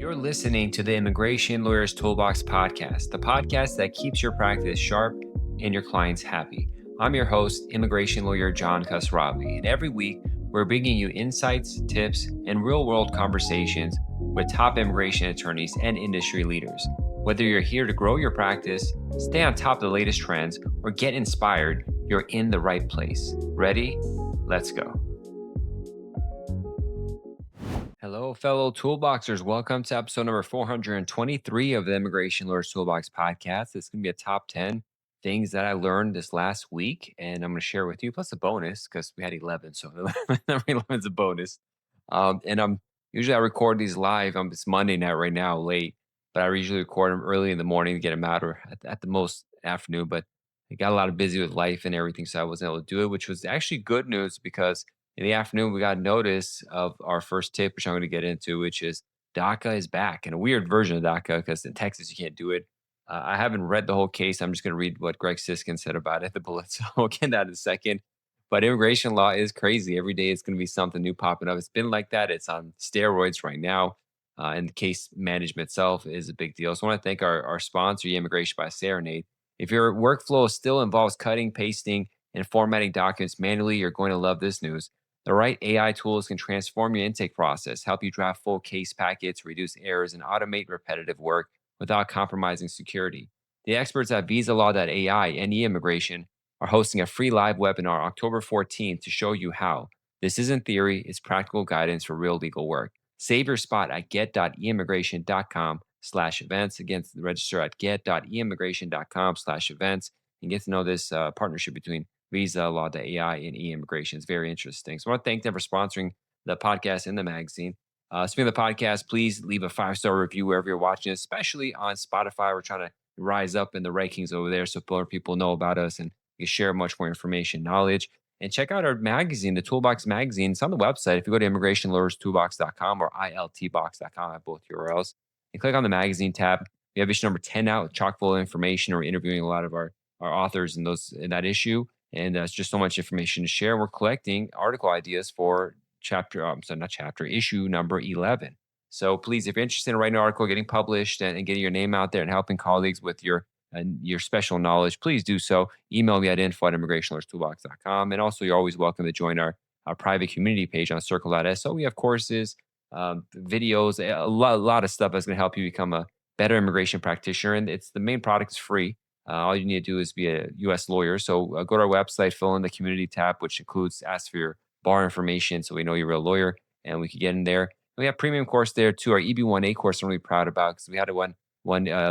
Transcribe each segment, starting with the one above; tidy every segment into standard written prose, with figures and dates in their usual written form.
You're listening to the Immigration Lawyers Toolbox Podcast, the podcast that keeps your practice sharp and your clients happy. I'm your host, Immigration Lawyer John Khosravi, and every week we're bringing you insights, tips, and real-world conversations with top immigration attorneys and industry leaders. Whether you're here to grow your practice, stay on top of the latest trends, or get inspired, you're in the right place. Ready? Let's go. Hello, fellow Toolboxers. Welcome to episode number 423 of the Immigration Lawyers Toolbox Podcast. It's going to be a top 10 things that I learned this last week, and I'm going to share with you, plus a bonus, because we had 11, so number 11 is a bonus. Usually I record these live. It's Monday night right now, late, but I usually record them early in the morning to get them out, or at the most afternoon, but I got a lot of busy with life and everything, so I wasn't able to do it, which was actually good news because in the afternoon, we got notice of our first tip, which I'm going to get into, which is DACA is back, and a weird version of DACA because in Texas you can't do it. I haven't read the whole case. I'm just going to read what Greg Siskin said about it, the bullets. So we'll get to that in a second. But immigration law is crazy. Every day it's going to be something new popping up. It's been like that. It's on steroids right now. And the case management itself is a big deal. So I want to thank our sponsor, Immigration by Serenade. If your workflow still involves cutting, pasting, and formatting documents manually, you're going to love this news. The right AI tools can transform your intake process, help you draft full case packets, reduce errors, and automate repetitive work without compromising security. The experts at visalaw.ai and eimmigration are hosting a free live webinar October 14th to show you how. This isn't theory, it's practical guidance for real legal work. Save your spot at get.eimmigration.com/events. Again, register at get.eimmigration.com/events and get to know this partnership between visalaw.ai and eimmigration. It's very interesting. So I want to thank them for sponsoring the podcast and the magazine. Speaking of the podcast, please leave a 5-star review wherever you're watching, especially on Spotify. We're trying to rise up in the rankings over there so more people know about us and you share much more information, knowledge. And check out our magazine, the Toolbox Magazine. It's on the website. If you go to immigrationlawyerstoolbox.com or iltbox.com, I have both URLs, and click on the magazine tab. We have issue number 10 out, chock full of information. We're interviewing a lot of our authors in that issue. And it's just so much information to share. We're collecting article ideas for issue number 11. So please, if you're interested in writing an article, getting published, and getting your name out there and helping colleagues with your special knowledge, please do so. Email me at info@immigrationlawyerstoolbox.com. And also, you're always welcome to join our private community page on Circle.so. We have courses, videos, a lot of stuff that's going to help you become a better immigration practitioner. And the main product is free. All you need to do is be a U.S. lawyer. So go to our website, fill in the community tab, which includes ask for your bar information so we know you're a real lawyer and we can get in there. We have premium course there too. Our EB1A course I'm really proud about because we had one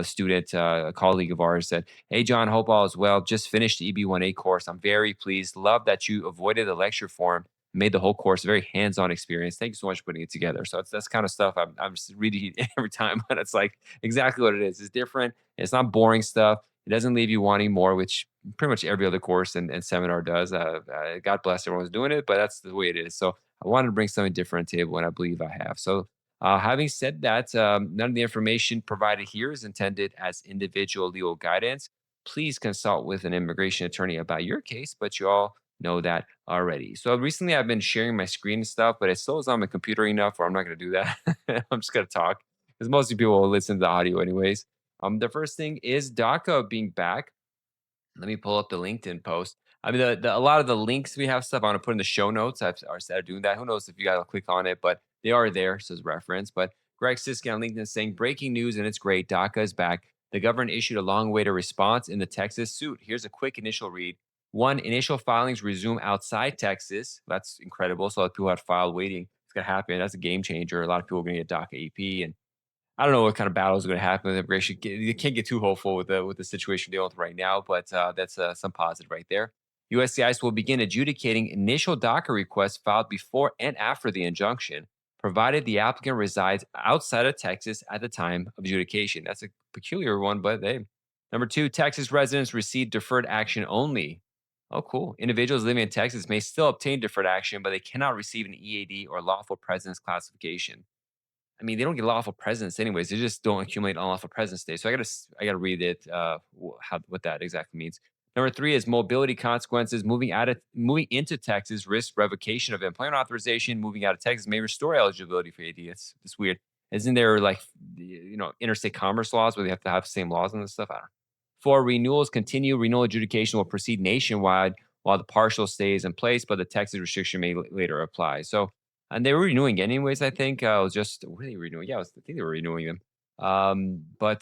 student, a colleague of ours said, "Hey, John, hope all is well. Just finished the EB1A course. I'm very pleased. Love that you avoided the lecture form, made the whole course a very hands-on experience. Thank you so much for putting it together." So that's kind of stuff I'm just reading every time, but it's like exactly what it is. It's different. It's not boring stuff. It doesn't leave you wanting more, which pretty much every other course and seminar does. God bless everyone's doing it, but that's the way it is. So I wanted to bring something different to the table, and I believe I have. So having said that, none of the information provided here is intended as individual legal guidance. Please consult with an immigration attorney about your case, but you all know that already. So recently I've been sharing my screen and stuff, but as slow as on my computer enough, or I'm not going to do that. I'm just going to talk because most people will listen to the audio anyways. The first thing is DACA being back. Let me pull up the LinkedIn post. I mean, a lot of the links we have stuff I want to put in the show notes. I've started doing that. Who knows if you guys will click on it, but they are there, so as reference. But Greg Siskin on LinkedIn saying, breaking news, and it's great. DACA is back. The government issued a long-awaited response in the Texas suit. Here's a quick initial read. 1, initial filings resume outside Texas. That's incredible. So a lot of people had filed waiting. It's going to happen. That's a game changer. A lot of people are going to get DACA EP, and I don't know what kind of battles are going to happen with immigration. You can't get too hopeful with the situation we're dealing with right now, but that's some positive right there. USCIS will begin adjudicating initial DACA requests filed before and after the injunction, provided the applicant resides outside of Texas at the time of adjudication. That's a peculiar one, but hey. Number 2, Texas residents receive deferred action only. Oh, cool. Individuals living in Texas may still obtain deferred action, but they cannot receive an EAD or lawful presence classification. I mean, they don't get lawful presence anyways. They just don't accumulate unlawful presence days. So I gotta read it. What that exactly means. Number 3 is mobility consequences. Moving into Texas risks revocation of employment authorization. Moving out of Texas may restore eligibility for AD. It's weird. Isn't there like, interstate commerce laws where they have to have the same laws and this stuff? I don't know. For renewals continue, renewal adjudication will proceed nationwide while the partial stays in place, but the Texas restriction may later apply. So, and they were renewing anyways, I think. I was just, were they renewing? Yeah, I think they were renewing them. But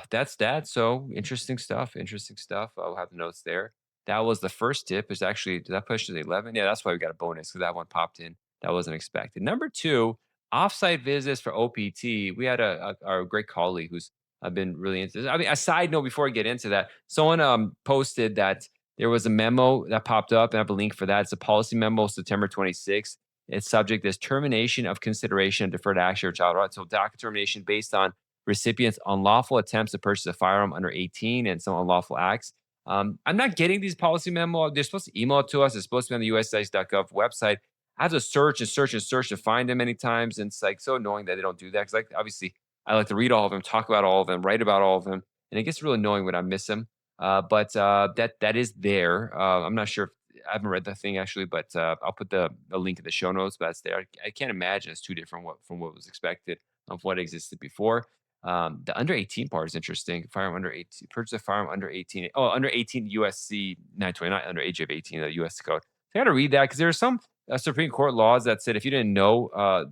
that's that. So interesting stuff. Interesting stuff. I'll have the notes there. That was the first tip. Is actually, did that push to the 11? Yeah, that's why we got a bonus because that one popped in. That wasn't expected. Number two, offsite visits for OPT. We had our great colleague who's I've been really into this. I mean, a side note before I get into that, someone posted that there was a memo that popped up, and I have a link for that. It's a policy memo, September 26th. Its subject is termination of consideration of deferred action or child rights. So DACA termination based on recipients' unlawful attempts to purchase a firearm under 18 and some unlawful acts. I'm not getting these policy memo. They're supposed to email it to us. It's supposed to be on the USCIS.gov website. I have to search and search and search to find them many times. And it's like so annoying that they don't do that. Because like obviously I like to read all of them, talk about all of them, write about all of them. And it gets really annoying when I miss them. But that is there. I'm not sure if I haven't read the thing actually, but I'll put the link in the show notes. But it's there. I can't imagine it's too different from what was expected of what existed before. The under 18 part is interesting. Firearm under 18, purchase a firearm under 18. Oh, under 18 USC 929, under age of 18, the US code. So I got to read that because there are some Supreme Court laws that said if you didn't know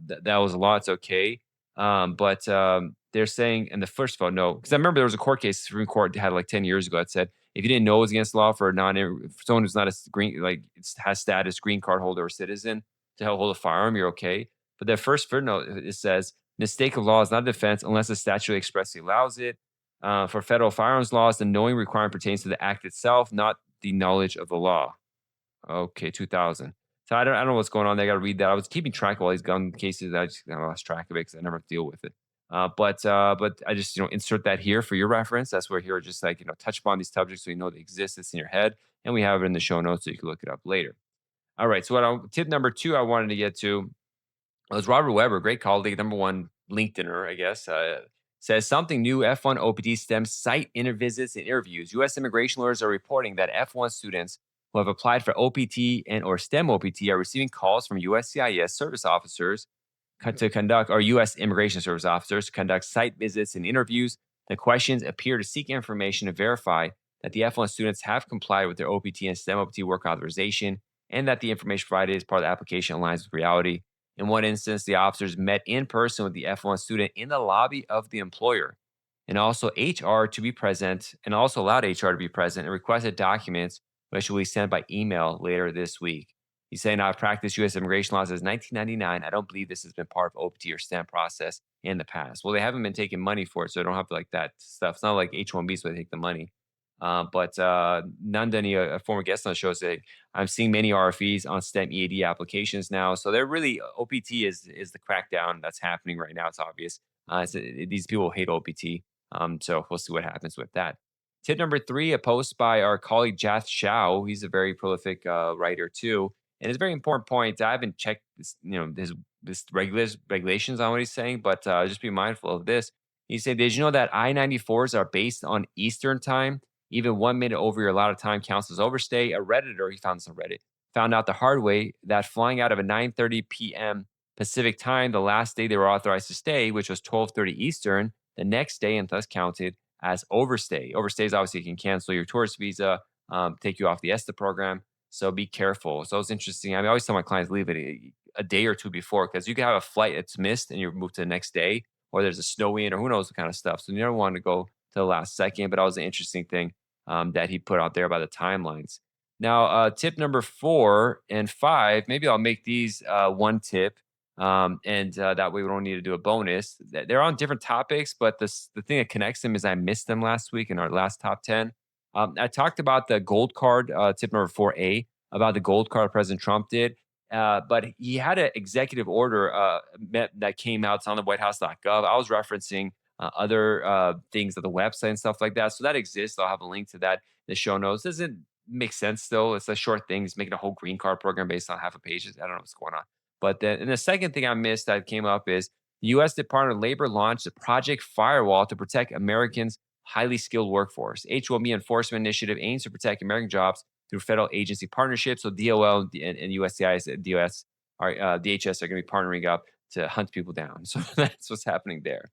that was a law, it's okay. But they're saying, and the first of all, no, because I remember there was a court case, Supreme Court had like 10 years ago that said if you didn't know it was against the law for for someone who's not a green, like has status, green card holder or citizen to hold a firearm, you're okay. But the first footnote, it says, mistake of law is not a defense unless the statute expressly allows it. For federal firearms laws, the knowing requirement pertains to the act itself, not the knowledge of the law. Okay, 2000. So I don't know what's going on. They got to read that. I was keeping track of all these gun cases. I lost track of it because I never deal with it. But I just insert that here for your reference. That's where here just like touch upon these subjects so you know they exist. It's in your head, and we have it in the show notes so you can look it up later. All right. So tip number two I wanted to get to was Robert Weber, great colleague, number one LinkedIner, I guess, says something new. F1 OPT STEM site visits and interviews. U.S. immigration lawyers are reporting that F1 students who have applied for OPT and or STEM OPT are receiving calls from USCIS service officers to conduct, or U.S. immigration service officers to conduct site visits and interviews. The questions appear to seek information to verify that the F1 students have complied with their OPT and STEM OPT work authorization and that the information provided as part of the application aligns with reality. In one instance, the officers met in person with the F1 student in the lobby of the employer and also HR to be present and also allowed HR to be present and requested documents which will be sent by email later this week. He's saying, I've practiced U.S. immigration law since 1999. I don't believe this has been part of OPT or STEM process in the past. Well, they haven't been taking money for it, so they don't have like that stuff. It's not like H-1Bs where they take the money. But Nandani, a former guest on the show, said, I'm seeing many RFEs on STEM EAD applications now. So they're really, OPT is the crackdown that's happening right now. It's obvious. These people hate OPT. So we'll see what happens with that. Tip number three, a post by our colleague Jath Shao. He's a very prolific writer too. And it's a very important point. I haven't checked this, this regulations on what he's saying, but just be mindful of this. He said, did you know that I-94s are based on Eastern time? Even 1 minute over your allotted time counts as overstay. A Redditor, he found this on Reddit, found out the hard way that flying out of a 9:30 p.m. Pacific time, the last day they were authorized to stay, which was 12:30 Eastern, the next day and thus counted as overstay. Overstay is obviously you can cancel your tourist visa, take you off the ESTA program. So be careful. So it's interesting. I always tell my clients leave it a day or two before because you can have a flight that's missed and you're moved to the next day, or there's a snow in, or who knows what kind of stuff. So you never want to go to the last second. But that was an interesting thing that he put out there about the timelines. Now, tip number 4 and 5, maybe I'll make these one tip, and that way we don't need to do a bonus. They're on different topics, but the thing that connects them is I missed them last week in our last top 10. I talked about the gold card, tip number 4A, about the gold card President Trump did. But he had an executive order that came out. It's on the whitehouse.gov. I was referencing other things at the website and stuff like that. So that exists. I'll have a link to that in the show notes. Doesn't make sense still. It's a short thing. It's making a whole green card program based on half a page. I don't know what's going on. But then, and the second thing I missed that came up is the U.S. Department of Labor launched a Project Firewall to protect Americans' highly skilled workforce. H-1B enforcement initiative aims to protect American jobs through federal agency partnerships. So DOL and USCIS, DHS are going to be partnering up to hunt people down. So that's what's happening there.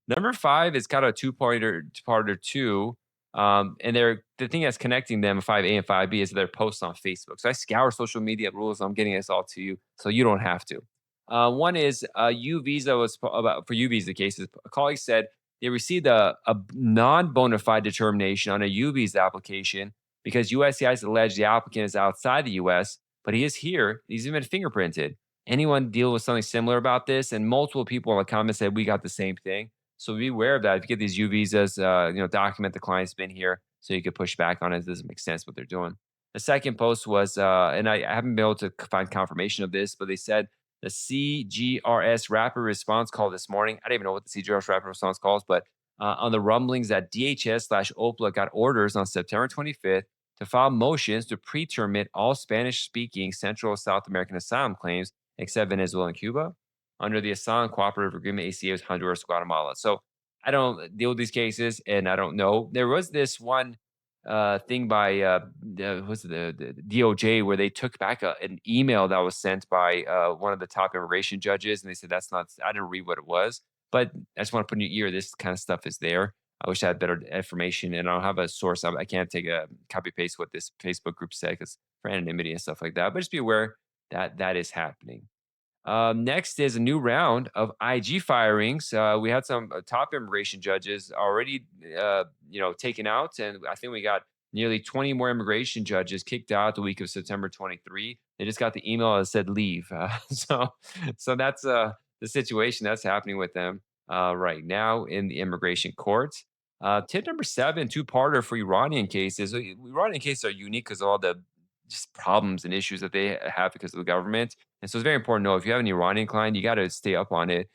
Number five is kind of a two-parter too. And the thing that's connecting them, 5A and 5B, is their posts on Facebook. So I scour social media rules. I'm getting this all to you, so you don't have to. One is U visa was about for U visa cases. A colleague said they received a non bona fide determination on a U visa application because USCIS alleged the applicant is outside the US, but he is here. He's even fingerprinted. Anyone deal with something similar about this? And multiple people in the comments said we got the same thing. So be aware of that. If you get these U visas, document the client's been here so you could push back on it. It doesn't make sense what they're doing. The second post was, and I haven't been able to find confirmation of this, but they said the CGRS rapid response call this morning. I don't even know what the CGRS rapid response calls, but on the rumblings that DHS/OPLA got orders on September 25th to file motions to pre-termit all Spanish-speaking Central South American asylum claims except Venezuela and Cuba under the Asylum Cooperative Agreement ACA with Honduras, Guatemala. So I don't deal with these cases, and I don't know. There was this one thing by the DOJ where they took back an email that was sent by one of the top immigration judges, and they said that's not. I didn't read what it was, but I just want to put in your ear. This kind of stuff is there. I wish I had better information, and I don't have a source. I can't take a copy paste what this Facebook group said because for anonymity and stuff like that. But just be aware that that is happening. Next is a new round of IG firings. We had some top immigration judges already, taken out, and I think we got nearly 20 more immigration judges kicked out the week of September 23. They just got the email that said leave. So that's the situation that's happening with them right now in the immigration courts. Tip number seven, two-parter for Iranian cases. So Iranian cases are unique because of all the just problems and issues that they have because of the government. And so it's very important to know if you have an Iranian client, you got to stay up on it.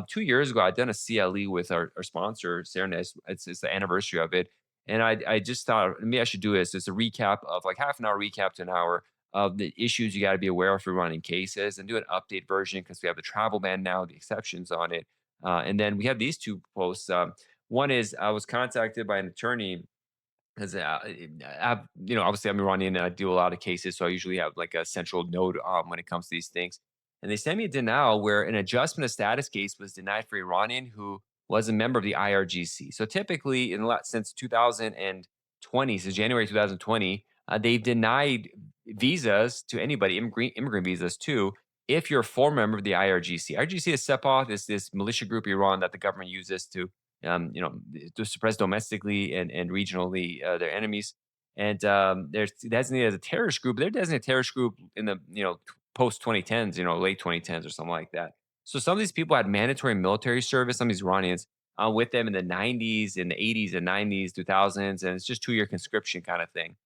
2 years ago, I'd done a CLE with our sponsor, Serenus. It's the anniversary of it. And I just thought maybe I should do this. It's a recap of like half an hour recap to an hour of the issues you got to be aware of for running cases and do an update version because we have the travel ban now, the exceptions on it. And then we have these two posts. One is I was contacted by an attorney because obviously I'm Iranian and I do a lot of cases, so I usually have like a central node when it comes to these things. And they sent me a denial where an adjustment of status case was denied for Iranian who was a member of the IRGC. So typically, since 2020, since January 2020, they've denied visas to anybody, immigrant visas too, if you're a former member of the IRGC. IRGC is Sepah, this militia group in Iran that the government uses to suppress domestically and regionally their enemies. And they're designated as a terrorist group. They're designated a terrorist group in the post 2010s, late 2010s or something like that. So some of these people had mandatory military service. Some of these Iranians with them in the 90s, in the 80s and 90s, 2000s, and it's just 2-year conscription kind of thing.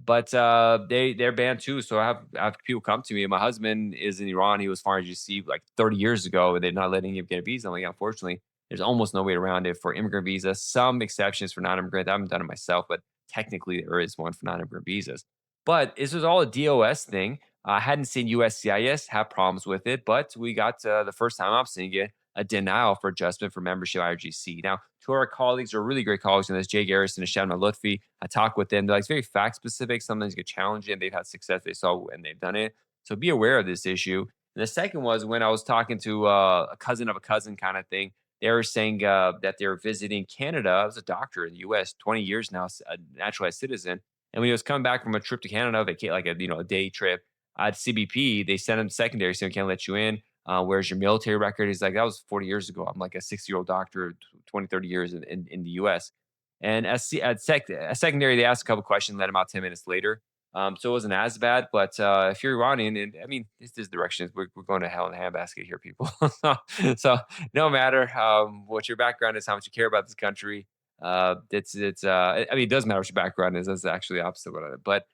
But they're banned too. So I have people come to me. My husband is in Iran. He was foreign GC like 30 years ago, and they're not letting him get a visa. I'm like, unfortunately, there's almost no way around it for immigrant visas. Some exceptions for non-immigrant. I haven't done it myself, but technically there is one for non-immigrant visas. But this was all a DOS thing. I hadn't seen USCIS have problems with it, but we got the first time I'm seeing it a denial for adjustment for membership IRGC. Now, two of our colleagues are really great colleagues in this, Jay Garrison and Shanma Lutfi. I talk with them. They're like it's very fact specific. Sometimes you get challenging. They've had success they saw when they've done it. So be aware of this issue. And the second was when I was talking to a cousin of a cousin kind of thing. They were saying that they were visiting Canada. I was a doctor in the U.S. 20 years now, a naturalized citizen. And when he was coming back from a trip to Canada, like a day trip at CBP, they sent him secondary, saying, "Can't let you in. Where's your military record?" He's like, "That was 40 years ago. I'm like a 60-year-old doctor, 20, 30 years in the U.S." And at secondary, they asked a couple questions, let him out 10 minutes later. So it wasn't as bad, but if you're Iranian, and I mean, this is directions. We're going to hell in a handbasket here, people. So no matter what your background is, how much you care about this country, I mean, it does matter what your background is. That's actually the opposite of what I. But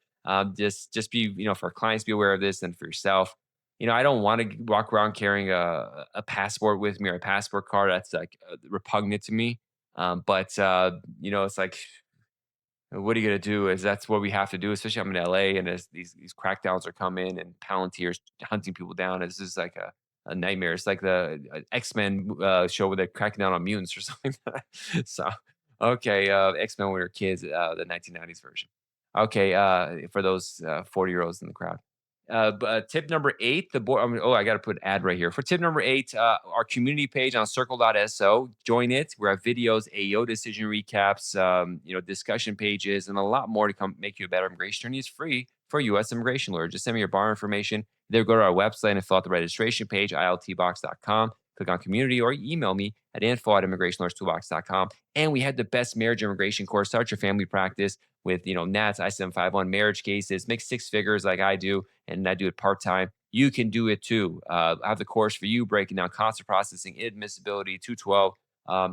just be, for our clients, be aware of this, and for yourself. I don't want to walk around carrying a passport with me or a passport card. That's like repugnant to me. But it's like what are you gonna do? Is that's what we have to do, especially I'm in LA and as these crackdowns are coming and Palantirs hunting people down. It's just like a nightmare. It's like the X-Men show where they're cracking down on mutants or something. So okay, X-Men when we were kids, the 1990s version. Okay, for those 40-year-olds in the crowd. Tip number 8, the board. Oh, I got to put an ad right here. For tip number 8, our community page on Circle.so. Join it. We have videos, AO decision recaps, discussion pages, and a lot more to come make you a better immigration attorney. It's free for U.S. immigration lawyer. Just send me your bar information. Either go to our website and fill out the registration page, iltbox.com. Click on community or email me at info@immigrationlawyerstoolbox.com. And we had the best marriage immigration course. Start your family practice with, NATS, I-751 marriage cases. Make 6 figures like I do, and I do it part-time. You can do it too. I have the course for you, breaking down consular processing, admissibility, 212,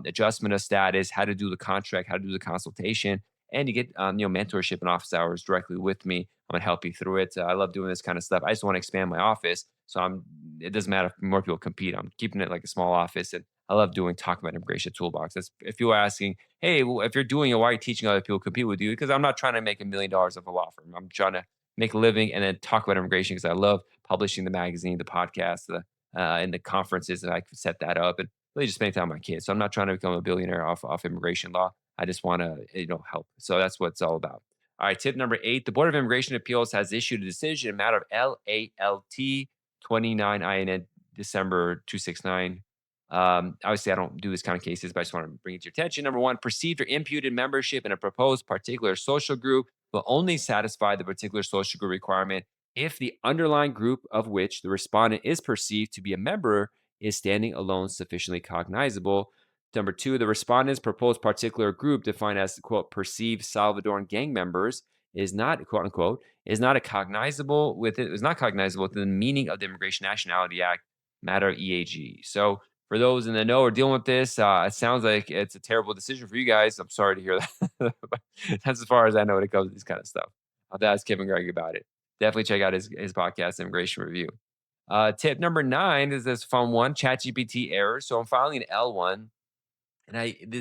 adjustment of status, how to do the contract, how to do the consultation, and you get mentorship and office hours directly with me. I'm gonna help you through it. I love doing this kind of stuff. I just want to expand my office, so it doesn't matter if more people compete. I'm keeping it like a small office, and I love talking about immigration toolbox. That's if you're asking, hey, well, if you're doing it, why are you teaching other people to compete with you? Because I'm not trying to make $1 million of a law firm. I'm trying to make a living and then talk about immigration because I love publishing the magazine, the podcast, and the conferences that I could set that up and really just spending time with my kids. So I'm not trying to become a billionaire off immigration law. I just want to help. So that's what it's all about. All right, tip number 8: the Board of Immigration Appeals has issued a decision in matter of L-A-L-T 29 INN December 269. Obviously, I don't do this kind of cases, but I just want to bring it to your attention. Number 1, perceived or imputed membership in a proposed particular social group will only satisfy the particular social group requirement if the underlying group of which the respondent is perceived to be a member is standing alone sufficiently cognizable. Number 2, the respondent's proposed particular group, defined as quote perceived Salvadoran gang members, is not quote unquote is not cognizable within the meaning of the Immigration Nationality Act, matter EAG. So for those in the know or dealing with this, it sounds like it's a terrible decision for you guys. I'm sorry to hear that. But that's as far as I know when it comes to this kind of stuff. I'll ask Kevin Greg about it. Definitely check out his podcast, Immigration Review. Tip number 9 is this fun one: ChatGPT error. So I'm filing an L1, and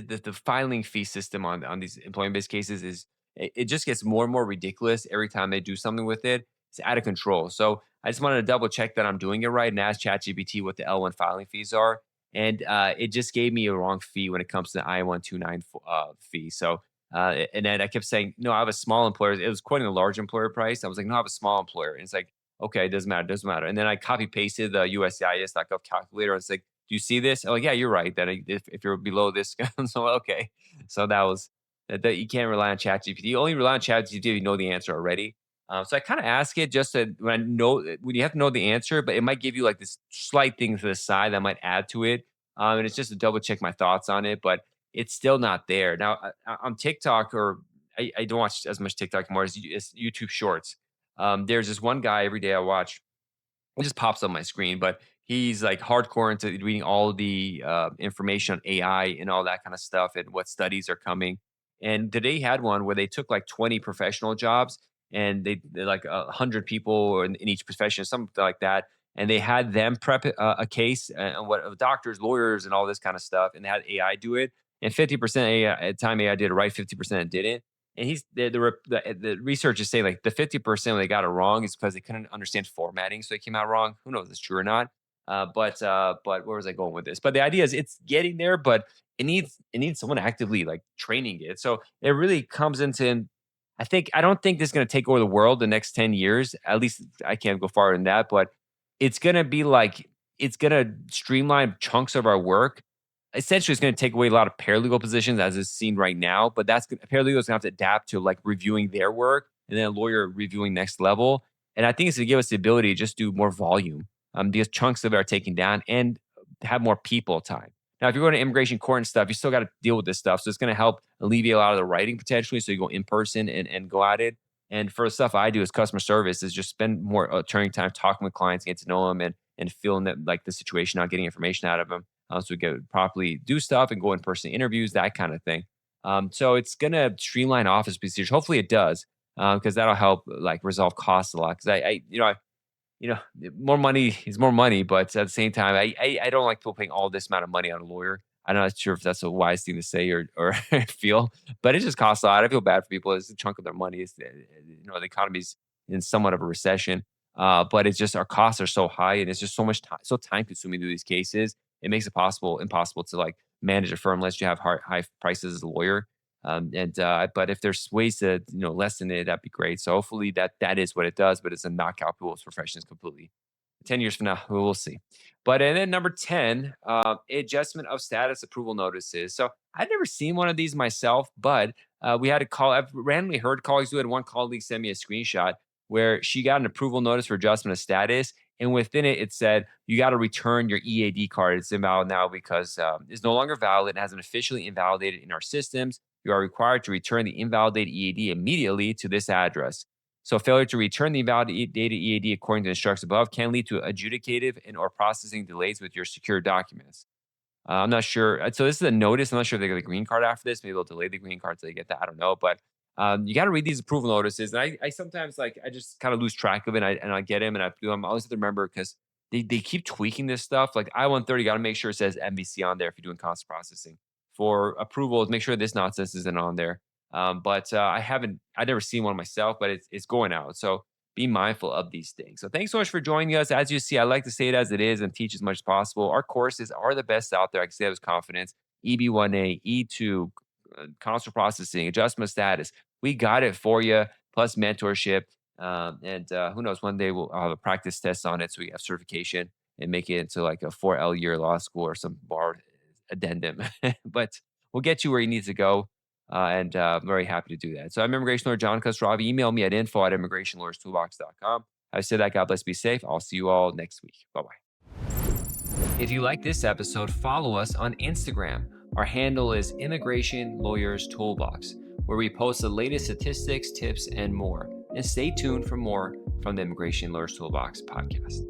the filing fee system on these employment based cases it just gets more and more ridiculous every time they do something with it. It's out of control. So I just wanted to double check that I'm doing it right and ask ChatGPT what the L1 filing fees are, and it just gave me a wrong fee when it comes to the I-129 fee. So and then I kept saying, no, I have a small employer. It was quoting a large employer price. I was like, no, I have a small employer. And it's like, okay, it doesn't matter. And then I copy pasted the USCIS.gov calculator. And it's like, do you see this? Oh, yeah, you're right. That if you're below this, so okay. So that was that you can't rely on ChatGPT. You only rely on ChatGPT if you know the answer already. So I kind of ask it just to when you have to know the answer, but it might give you like this slight thing to the side that might add to it. And it's just to double check my thoughts on it, but it's still not there. Now on TikTok, or I don't watch as much TikTok anymore as YouTube Shorts. There's this one guy every day I watch. It just pops on my screen, but he's like hardcore into reading all the information on AI and all that kind of stuff and what studies are coming. And today he had one where they took like 20 professional jobs, and they like 100 people in each profession, something like that. And they had them prep a case and what doctors, lawyers, and all this kind of stuff. And they had AI do it. And 50% AI, at the time AI did it right, 50% it didn't. And the research is saying like the 50% when they got it wrong is because they couldn't understand formatting, so it came out wrong. Who knows if it's true or not? But where was I going with this? But the idea is it's getting there, but it needs someone actively like training it. So it really comes into, I don't think this is going to take over the world the next 10 years. At least I can't go farther than that, but it's going to be like it's going to streamline chunks of our work. Essentially, it's going to take away a lot of paralegal positions as is seen right now, but paralegal is going to have to adapt to like reviewing their work and then a lawyer reviewing next level. And I think it's going to give us the ability to just do more volume. These chunks of it are taken down and have more people time. Now, if you're going to immigration court and stuff, you still got to deal with this stuff. So it's going to help alleviate a lot of the writing potentially. So you go in person and go at it. And for the stuff I do as customer service is just spend more attorney time talking with clients, get to know them and feeling that like the situation, not getting information out of them. So we can properly do stuff and go in person interviews, that kind of thing. So it's going to streamline office procedures. Hopefully it does, because that'll help like resolve costs a lot. Because more money is more money, but at the same time, I don't like people paying all this amount of money on a lawyer. I'm not sure if that's a wise thing to say or feel, but it just costs a lot. I feel bad for people. It's a chunk of their money. The economy's in somewhat of a recession, but it's just our costs are so high, and it's just so much time, so time consuming to do these cases. It makes it impossible to like manage a firm unless you have high prices as a lawyer. But if there's ways to lessen it, that'd be great. So hopefully that is what it does, but it's a knockout people's professions completely. 10 years from now, we'll see. But and then number 10, adjustment of status approval notices. So I'd never seen one of these myself, but we had a call. I've randomly heard colleagues do it. One colleague sent me a screenshot where she got an approval notice for adjustment of status. And within it, it said, you got to return your EAD card. It's invalid now because it's no longer valid and hasn't officially invalidated in our systems. You are required to return the invalidated EAD immediately to this address. So failure to return the invalidated EAD according to the instructions above can lead to adjudicative and or processing delays with your secure documents. I'm not sure. So this is a notice. I'm not sure if they get the green card after this. Maybe they'll delay the green card till they get that. I don't know. But you got to read these approval notices. And I sometimes I just kind of lose track of it. And I get them and I do them. I always have to remember because they keep tweaking this stuff. Like I-130, got to make sure it says MVC on there if you're doing constant processing. For approvals, make sure this nonsense isn't on there. But I've never seen one myself, but it's going out. So be mindful of these things. So thanks so much for joining us. As you see, I like to say it as it is and teach as much as possible. Our courses are the best out there. I can say that with confidence. EB1A, E2, console processing, adjustment status. We got it for you, plus mentorship. And who knows, one day I'll have a practice test on it so we have certification and make it into like a 4L year law school or some bar addendum. But we'll get you where you need to go. And I'm very happy to do that. So I'm immigration lawyer John Khosravi. Email me at info@immigrationlawyerstoolbox.com. I said that. God bless. Be safe. I'll see you all next week. Bye-bye. If you like this episode, follow us on Instagram. Our handle is Immigration Lawyers Toolbox, where we post the latest statistics, tips, and more. And stay tuned for more from the Immigration Lawyers Toolbox podcast.